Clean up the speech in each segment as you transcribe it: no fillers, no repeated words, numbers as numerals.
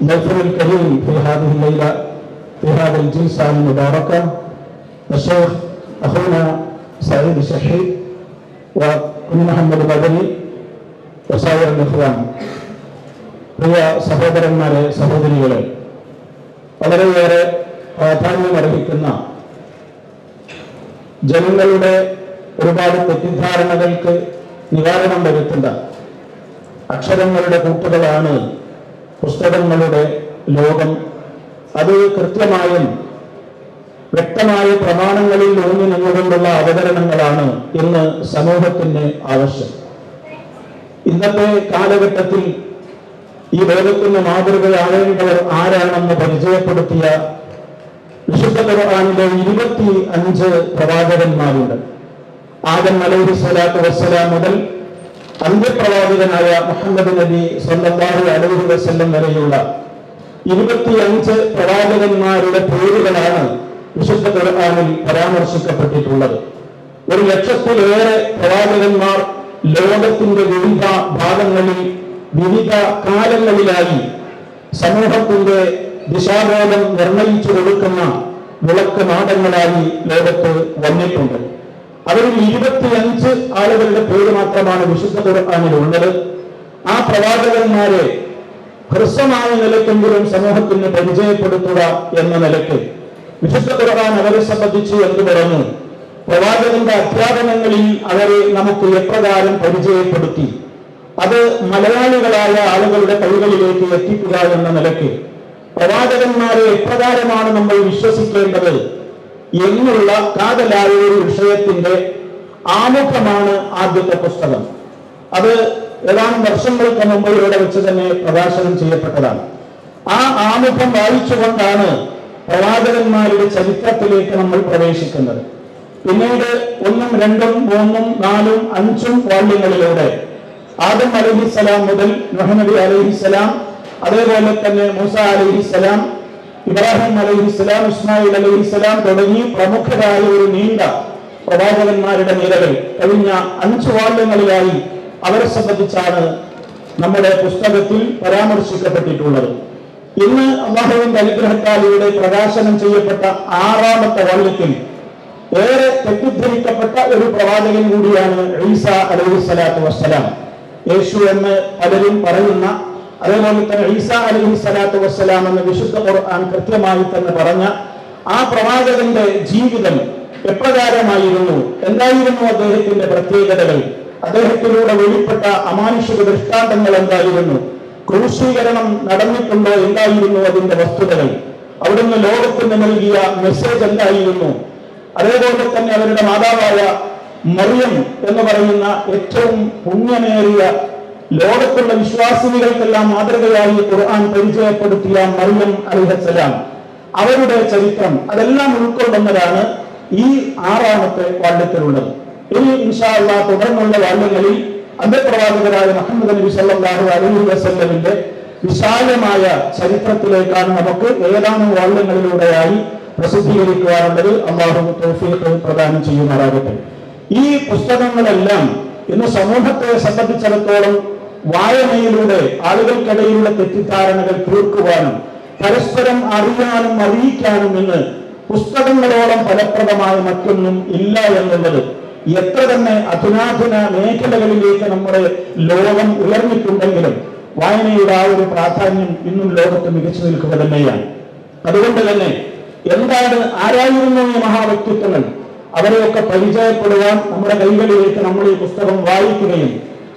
الضيف الكريم في هذه الليلة في هذا الجلسة المباركة الشيخ أخونا سعيد الشحيد ومحمد بدري وسائر الإخوان. പ്രിയ സഹോദരന്മാരെ, സഹോദരികളെ, വളരെയേറെ പ്രാധാന്യമർഹിക്കുന്ന ജനങ്ങളുടെ ഒരുപാട് തെറ്റിദ്ധാരണകൾക്ക് നിവാരണം വരുത്തുന്ന അക്ഷരങ്ങളുടെ കൂട്ടുകളാണ് പുസ്തകങ്ങളുടെ ലോകം. അത് കൃത്യമായും വ്യക്തമായ പ്രമാണങ്ങളിൽ ഊന്നി നിന്നുകൊണ്ടുള്ള അവതരണങ്ങളാണ് ഇന്ന് സമൂഹത്തിന് ആവശ്യം. ഇന്നത്തെ കാലഘട്ടത്തിൽ ഈ ലോകത്തിന് മാതൃകയാവേണ്ടവർ ആരാണെന്ന് പരിചയപ്പെടുത്തിയ വിശുദ്ധ ഖുർആനിലെ 25 പ്രവാചകന്മാരുണ്ട്. ആദം അലൈഹിസ്സലാത്തു വസ്സലാം മുതൽ അന്ത്യപ്രവാചകനായ മുഹമ്മദ് നബി സ്വല്ലല്ലാഹു അലൈഹി വസല്ലം വരെയുള്ള 25 പ്രവാചകന്മാരുടെ പേരുകളാണ് വിശുദ്ധ ഖുർആനിൽ പരാമർശിക്കപ്പെട്ടിട്ടുള്ളത്. 1,00,000-ലേറെ പ്രവാചകന്മാർ ലോകത്തിന്റെ വിവിധ ഭാഗങ്ങളിൽ വിവിധ കാലങ്ങളിലായി സമൂഹത്തിന്റെ ദിശാബോധം നിർണയിച്ചു കൊടുക്കുന്ന വിളക്ക് നാടങ്ങളായി ലോകത്ത് വന്നിട്ടുണ്ട്. അവരിൽ 25 ആളുകളുടെ പേര് മാത്രമാണ് വിശുദ്ധ ഖുർആനിലുള്ളത്. ആ പ്രവാചകന്മാരെ ഹ്രസ്വമായ നിലയ്ക്കെങ്കിലും സമൂഹത്തിന് പരിചയപ്പെടുത്തുക എന്ന നിലയ്ക്ക് വിശുദ്ധ ഖുർആൻ അവരെ സംബന്ധിച്ച് എന്തു പറഞ്ഞു, പ്രവാചകന്റെ അധ്യാപനങ്ങളിൽ അവരെ നമുക്ക് എപ്രകാരം പരിചയപ്പെടുത്തി, അത് മലയാളികളായ ആളുകളുടെ കൈകളിലേക്ക് എത്തിക്കുക എന്ന നിലയ്ക്ക് പ്രവാചകന്മാരെ എപ്രകാരമാണ് നമ്മൾ വിശ്വസിക്കേണ്ടത് എന്നുള്ള കാതലായ ഒരു വിഷയത്തിന്റെ ആമുഖമാണ് ആദ്യത്തെ പുസ്തകം. അത് ഏതാനും വർഷങ്ങൾക്ക് മുമ്പ് ഇവിടെ വെച്ച് തന്നെ പ്രകാശനം ചെയ്യപ്പെട്ടതാണ്. ആ ആമുഖം വായിച്ചുകൊണ്ടാണ് പ്രവാചകന്മാരുടെ ചരിത്രത്തിലേക്ക് നമ്മൾ പ്രവേശിക്കുന്നത്. പിന്നീട് 1, 2, 3, 4, 5 വാള്യങ്ങളിലൂടെ ആദം അലൈഹിസ്സലാം മുതൽ നൂഹ് നബി അലൈഹിസ്സലാം, അതേപോലെ തന്നെ മൂസ അലൈഹിസ്സലാം, ഇബ്രാഹിം അലൈഹിസ്സലാം, ഇസ്മായിൽ അലൈഹിസ്സലാം തുടങ്ങി പ്രമുഖരായ ഒരു നീണ്ട പ്രവാചകന്മാരുടെ നിരകൾ കഴിഞ്ഞ 5 വാള്യങ്ങളിലായി അവരെ സംബന്ധിച്ചാണ് നമ്മുടെ പുസ്തകത്തിൽ പരാമർശിക്കപ്പെട്ടിട്ടുള്ളത്. ഇന്ന് അല്ലാഹുവിന്റെ അനുഗ്രഹത്താൽ ഇവിടെ പ്രകാശനം ചെയ്യപ്പെട്ട 6ാമത്തെ വാള്യത്തിൽ ഏറെ തെറ്റിദ്ധരിക്കപ്പെട്ട ഒരു പ്രവാചകൻ കൂടിയാണ് ഈസ അലൈഹിസ്സലാത്തു വസ്സലാം. യേശു എന്ന് പലരും പറയുന്ന, അതേപോലെ തന്നെ ഈസ അലൈഹിസ്സലാത്തു വസ്സലാം എന്ന് വിശുദ്ധ ഖുർആൻ കൃത്യമായി തന്നെ പറഞ്ഞ ആ പ്രവാചകന്റെ ജീവിതം എപ്രകാരമായിരുന്നു, എന്തായിരുന്നു അദ്ദേഹത്തിന്റെ പ്രത്യേകതകൾ, അദ്ദേഹത്തിലൂടെ വെളിപ്പെട്ട അമാനുഷിക ദൃഷ്ടാന്തങ്ങൾ എന്തായിരുന്നു, ക്രൂശീകരണം നടന്നിട്ടുണ്ടോ, എന്തായിരുന്നു അതിന്റെ വസ്തുതകൾ, അവിടുന്ന് ലോകത്തിന് നൽകിയ മെസ്സേജ് എന്തായിരുന്നു, അതേപോലെ തന്നെ അവരുടെ മാതാവായ മറിയം എന്ന് പറയുന്ന ഏറ്റവും പുണ്യമേറിയ ലോകത്തുള്ള വിശ്വാസിനികൾക്കെല്ലാം മാതൃകയായി ഖുർആൻ പരിചയപ്പെടുത്തിയ മറിയം അലൈഹിസ്സലാം, അവരുടെ ചരിത്രം, അതെല്ലാം ഉൾക്കൊള്ളുന്നതാണ് ഈ 6ാമത്തെ വാള്യത്തിലുള്ളത്. ഇനി ഇൻഷാ അല്ലാഹ് തുടർന്നുള്ള വാള്യങ്ങളിൽ അന്ത്യപ്രവാചകരായ മുഹമ്മദ് നബി സല്ലല്ലാഹു അലൈഹി വസല്ലമിന്റെ വിശാലമായ ചരിത്രത്തിലേക്കാണ് നമുക്ക് ഏതാനും വാള്യങ്ങളിലൂടെയായി പ്രസിദ്ധീകരിക്കുവാനുള്ളത്. അല്ലാഹു തൗഫീഖ് പ്രദാനം ചെയ്യുമാറാകട്ടെ. ഈ പുസ്തകങ്ങളെല്ലാം ഇന്ന് സമൂഹത്തെ സംബന്ധിച്ചിടത്തോളം വായനയിലൂടെ ആളുകൾക്കിടയിലുള്ള തെറ്റിദ്ധാരണകൾ തീർക്കുവാനും പരസ്പരം അറിയാനും അറിയിക്കാനും ഇന്ന് പുസ്തകങ്ങളോളം ഫലപ്രദമായ മറ്റൊന്നും ഇല്ല എന്നുള്ളത് എത്ര തന്നെ അധുനാധുന മേഖലകളിലേക്ക് നമ്മുടെ ലോകം ഉയർന്നിട്ടുണ്ടെങ്കിലും വായനയുടെ ആ ഒരു പ്രാധാന്യം ഇന്നും ലോകത്ത് മികച്ചു നിൽക്കുക തന്നെയാണ്. അതുകൊണ്ട് തന്നെ എന്താണ്, ആരായിരുന്നു ഈ മഹാവ്യക്തിത്വങ്ങൾ, അവരെയൊക്കെ പരിചയപ്പെടുവാൻ നമ്മുടെ കൈകളിലേക്ക് നമ്മൾ ഈ പുസ്തകം വായിക്കുകയും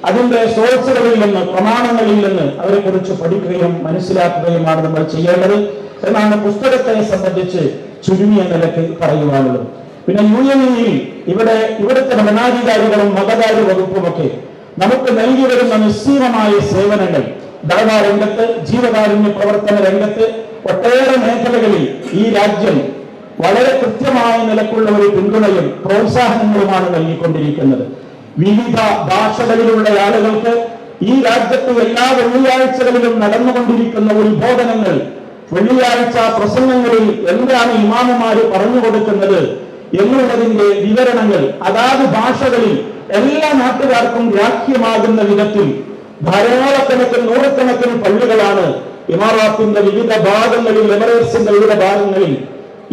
അതിന്റെ സോഴ്സുകളിൽ നിന്ന്, പ്രമാണങ്ങളിൽ നിന്ന് അവരെ കുറിച്ച് പഠിക്കുകയും മനസ്സിലാക്കുകയുമാണ് നമ്മൾ ചെയ്യേണ്ടത് എന്നാണ് പുസ്തകത്തെ സംബന്ധിച്ച് ചുരുങ്ങിയ നിലയ്ക്ക് പറയുവാനുള്ളത്. പിന്നെ യുഎഇയിൽ ഇവിടുത്തെ ഭരണാധികാരികളും മതകാര്യ വകുപ്പുമൊക്കെ നമുക്ക് നൽകി വരുന്ന നിസ്സീമമായ സേവനങ്ങൾ, ദഅ്വാ രംഗത്ത്, ജീവകാരുണ്യ പ്രവർത്തന രംഗത്ത്, ഒട്ടേറെ മേഖലകളിൽ ഈ രാജ്യം വളരെ കൃത്യമായ നിലക്കുള്ള ഒരു പിന്തുണയും പ്രോത്സാഹനങ്ങളുമാണ് നൽകിക്കൊണ്ടിരിക്കുന്നത്. വിവിധ ഭാഷകളിലുള്ള ആളുകൾക്ക് ഈ രാജ്യത്ത് എല്ലാ വെള്ളിയാഴ്ചകളിലും നടന്നുകൊണ്ടിരിക്കുന്ന ഉത്ബോധനങ്ങൾ, വെള്ളിയാഴ്ച പ്രസംഗങ്ങളിൽ എന്താണ് ഇമാമുമാര് പറഞ്ഞു കൊടുക്കുന്നത് എന്നുള്ളതിന്റെ വിവരണങ്ങൾ അതാത് ഭാഷകളിൽ എല്ലാ നാട്ടുകാർക്കും ഗ്രാഹ്യമാകുന്ന വിധത്തിൽ ധാരാളക്കണക്കിന് 100കണക്കിന് പള്ളികളാണ് ഇമാറാത്തിന്റെ വിവിധ ഭാഗങ്ങളിൽ, എമിറേറ്റ്സിന്റെ വിവിധ ഭാഗങ്ങളിൽ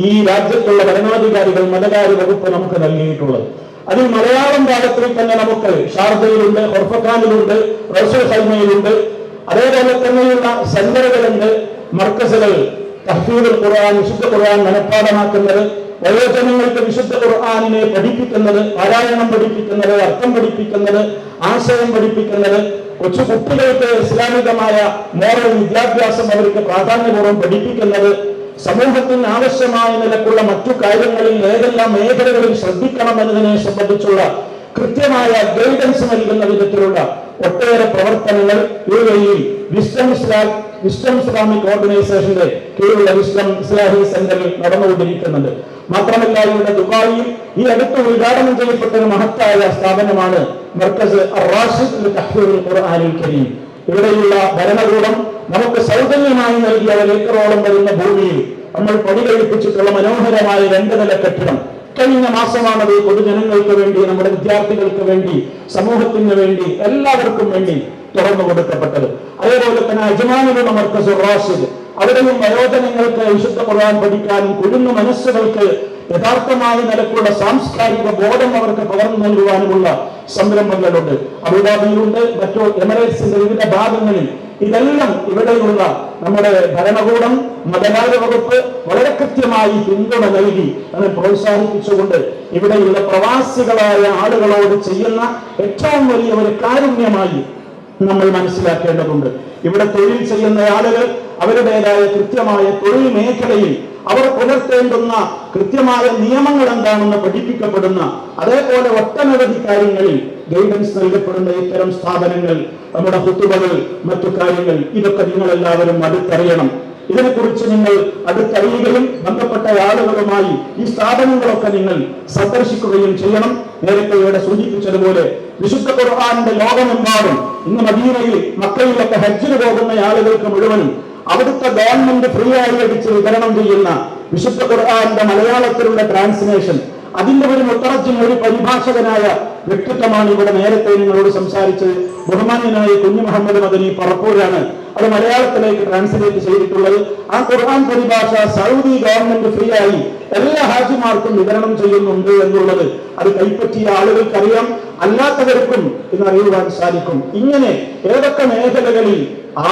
ഈ രാജ്യത്തുള്ള ഭരണാധികാരികൾ മതകാര്യ വകുപ്പ് നമുക്ക് നൽകിയിട്ടുള്ളത്. അതിൽ മലയാളം ഭാഗത്തിൽ തന്നെ നമുക്ക് ഷാർജയിലുണ്ട്, ഹൊർഫഖാനിലുണ്ട്, റസൂൽ ഹൈമയിലുണ്ട്, അതേപോലെ തന്നെയുള്ള സെന്ററുകളുണ്ട്, മർക്കസുകൾ, തഹ്ഫീദുൽ ഖുർആൻ, വിശുദ്ധ ഖുർആൻ മനഃപ്പാഠമാക്കുന്നത്, വയോജനങ്ങൾക്ക് വിശുദ്ധ ഖുർആനിനെ പഠിപ്പിക്കുന്നത്, പാരായണം പഠിപ്പിക്കുന്നത്, അർത്ഥം പഠിപ്പിക്കുന്നത്, ആശയം പഠിപ്പിക്കുന്നത്, കൊച്ചു കുട്ടികൾക്ക് ഇസ്ലാമികമായ മോറൽ വിദ്യാഭ്യാസം അവർക്ക് പ്രാധാന്യപൂർവ്വം പഠിപ്പിക്കുന്നത്, സമൂഹത്തിന് ആവശ്യമായ നിലക്കുള്ള മറ്റു കാര്യങ്ങളിൽ ഏതെല്ലാം മേഖലകളിൽ ശ്രദ്ധിക്കണം എന്നതിനെ സംബന്ധിച്ചുള്ള കൃത്യമായ ഗൈഡൻസ് നൽകുന്ന വിധത്തിലുള്ള ഒട്ടേറെ പ്രവർത്തനങ്ങൾ UAE വിസ്ഡം ഇസ്ലാമിക് ഓർഗനൈസേഷന്റെ കീഴിലുള്ള വിസ്ഡം ഇസ്ലാഹി സെന്ററിൽ നടന്നുകൊണ്ടിരിക്കുന്നുണ്ട്. മാത്രമല്ല ഇവിടെ ദുബായിൽ ഈ അടുത്ത് ഉദ്ഘാടനം ചെയ്യപ്പെട്ട ഒരു മഹത്തായ സ്ഥാപനമാണ് മർക്കസ് അർ-റാഷിദ് ലിതഹ്ഫീദുൽ ഖുർആനിൽ കരീം. ഇവിടെയുള്ള ഭരണകൂടം നമുക്ക് സൗജന്യമായി നൽകിയ 1 ഏക്കറോളം വരുന്ന ഭൂമിയിൽ നമ്മൾ പണി കഴിപ്പിച്ചിട്ടുള്ള മനോഹരമായ 2 നില കെട്ടിടം കഴിഞ്ഞ മാസമാണത് പൊതുജനങ്ങൾക്ക് വേണ്ടി, നമ്മുടെ വിദ്യാർത്ഥികൾക്ക് വേണ്ടി, സമൂഹത്തിന് വേണ്ടി, എല്ലാവർക്കും വേണ്ടി തുറന്നു കൊടുക്കപ്പെട്ടത്. അതേപോലെ തന്നെ അജ്മാനിലുള്ള മർക്കസ് അർ-റാഷിദ്, അവിടെയും വയോജനങ്ങൾക്ക് വിശുദ്ധ ഖുർആൻ പഠിക്കാനും കുരുന്നു മനസ്സുകൾക്ക് യഥാർത്ഥമായ നിലക്കുള്ള സാംസ്കാരിക ബോധം അവർക്ക് പകർന്നു നൽകുവാനുമുള്ള സംരംഭങ്ങളുണ്ട്. അബുദാബിയിലുണ്ട്, മറ്റു എമിറേറ്റ്സിന്റെ വിവിധ ഭാഗങ്ങളിൽ. ഇതെല്ലാം ഇവിടെയുള്ള നമ്മുടെ ഭരണകൂടം, മതകാര്യ വകുപ്പ് വളരെ കൃത്യമായി പിന്തുണ നൽകി അതിനെ പ്രോത്സാഹിപ്പിച്ചുകൊണ്ട് ഇവിടെയുള്ള പ്രവാസികളായ ആളുകളോട് ചെയ്യുന്ന ഏറ്റവും വലിയ ഒരു കാരുണ്യമായി നമ്മൾ മനസ്സിലാക്കേണ്ടതുണ്ട്. ഇവിടെ തൊഴിൽ ചെയ്യുന്ന ആളുകൾ അവരുടേതായ കൃത്യമായ തൊഴിൽ മേഖലയിൽ അവർ പുലർത്തേണ്ടുന്ന കൃത്യമായ നിയമങ്ങൾ എന്താണെന്ന് പഠിപ്പിക്കപ്പെടുന്ന, അതേപോലെ ഒട്ടനവധി കാര്യങ്ങളിൽ ഗൈഡൻസ് നൽകപ്പെടുന്ന ഇത്തരം സ്ഥാപനങ്ങൾ, നമ്മുടെ ഖുതുബകൾ, മറ്റു കാര്യങ്ങൾ, ഇതൊക്കെ നിങ്ങളെല്ലാവരും അടുത്തറിയണം. ഇതിനെക്കുറിച്ച് നിങ്ങൾ അടുത്തറിയുകയും ബന്ധപ്പെട്ട ആളുകളുമായി ഈ സ്ഥാപനങ്ങളൊക്കെ നിങ്ങൾ സന്ദർശിക്കുകയും ചെയ്യണം. നേരത്തെ ഇവിടെ സൂചിപ്പിച്ചതുപോലെ വിശുദ്ധ ഖുർആന്റെ ലോകമെമ്പാടും ഇന്ന് മദീനയിൽ, മക്കയിലൊക്കെ ഹജ്ജിന് പോകുന്ന ആളുകൾക്ക് മുഴുവനും അവിടുത്തെ ഗവൺമെന്റ് ഫ്രീ ആയി അടിച്ച് വിതരണം ചെയ്യുന്ന വിശുദ്ധ ഖുർആന്റെ മലയാളത്തിലുള്ള ട്രാൻസ്ലേഷൻ, അതിന്റെ ഒരു മുത്തറജ്ജിം, ഒരു പരിഭാഷകനായ വ്യക്തിത്വമാണ് ഇവിടെ നേരത്തെ നിങ്ങളോട് സംസാരിച്ചത്. ബഹുമാന്യനായ കുഞ്ഞു മുഹമ്മദ് മദനി പറപ്പൂരാണ് അത് മലയാളത്തിലേക്ക് ട്രാൻസ്ലേറ്റ് ചെയ്തിട്ടുള്ളത്. ആ ഖുർആൻ പരിഭാഷ സൗദി ഗവൺമെന്റ് ഫ്രീ ആയി എല്ലാ ഹാജിമാർക്കും വിതരണം ചെയ്യുന്നുണ്ട് എന്നുള്ളത് അത് കൈപ്പറ്റിയ ആളുകൾക്കറിയാം, അല്ലാത്തവർക്കും ഇന്നറിയുവാൻ സാധിക്കും. ഇങ്ങനെ ഏതൊക്കെ മേഖലകളിൽ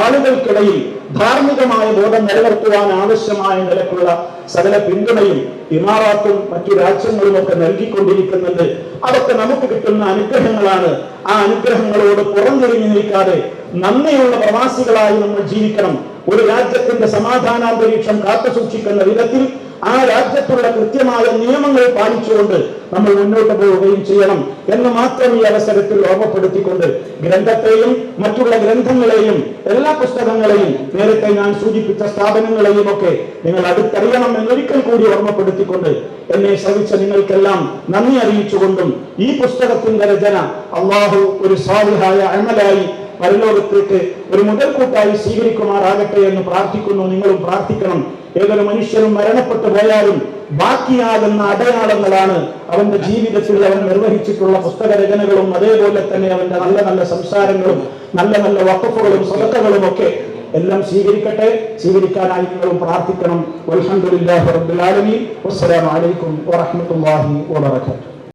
ആളുകൾക്കിടയിൽ ധാർമ്മികമായ ബോധം നിലനിർത്തുവാൻ ആവശ്യമായ നിലക്കുള്ള സകല പിന്തുണയും ഇമാറാത്തും മറ്റു രാജ്യങ്ങളും ഒക്കെ നൽകിക്കൊണ്ടിരിക്കുന്നുണ്ട്. അതൊക്കെ നമുക്ക് കിട്ടുന്ന അനുഗ്രഹങ്ങളാണ്. ആ അനുഗ്രഹങ്ങളോട് പുറംതിരിഞ്ഞു നിൽക്കാതെ നന്ദിയുള്ള പ്രവാസികളായി നമ്മൾ ജീവിക്കണം. ഒരു രാജ്യത്തിന്റെ സമാധാനാന്തരീക്ഷം കാത്തുസൂക്ഷിക്കുന്ന വിധത്തിൽ ആ രാജ്യത്തുള്ള കൃത്യമായ നിയമങ്ങൾ പാലിച്ചുകൊണ്ട് നമ്മൾ മുന്നോട്ട് പോവുകയും ചെയ്യണം എന്ന് മാത്രം ഈ അവസരത്തിൽ ഓർമ്മപ്പെടുത്തിക്കൊണ്ട് ഗ്രന്ഥത്തെയും മറ്റുള്ള ഗ്രന്ഥങ്ങളെയും എല്ലാ പുസ്തകങ്ങളെയും നേരത്തെ ഞാൻ സൂചിപ്പിച്ച സ്ഥാപനങ്ങളെയും ഒക്കെ നിങ്ങൾ അടുത്തറിയണം എന്നൊരിക്കൽ കൂടി ഓർമ്മപ്പെടുത്തിക്കൊണ്ട് എന്നെ ശ്രവിച്ച നിങ്ങൾക്കെല്ലാം നന്ദി അറിയിച്ചുകൊണ്ടും ഈ പുസ്തകത്തിന്റെ രചന അള്ളാഹു ഒരു സാലിഹായ അമലായി പരലോകത്തേക്ക് ഒരു മുതൽക്കൂട്ടായി സ്വീകരിക്കുമാറാകട്ടെ എന്ന് പ്രാർത്ഥിക്കുന്നു. നിങ്ങളും പ്രാർത്ഥിക്കണം. ഏതൊരു മനുഷ്യനും മരണപ്പെട്ടു പോയാലും ബാക്കിയാകുന്ന അടയാളങ്ങളാണ് അവന്റെ ജീവിതത്തിൽ അവൻ നിർവഹിച്ചിട്ടുള്ള പുസ്തക രചനകളും അതേപോലെ തന്നെ അവന്റെ നല്ല നല്ല സംസാരങ്ങളും നല്ല നല്ല വഖഫുകളും സദഖകളും ഒക്കെ എല്ലാം സ്വീകരിക്കട്ടെ. സ്വീകരിക്കാനായി നിങ്ങളും പ്രാർത്ഥിക്കണം. വൽഹംദുലില്ലാഹി റബ്ബിൽ ആലമീൻ. വസ്സലാമു അലൈക്കും വറഹ്മത്തുള്ളാഹി വബറകാതുഹു.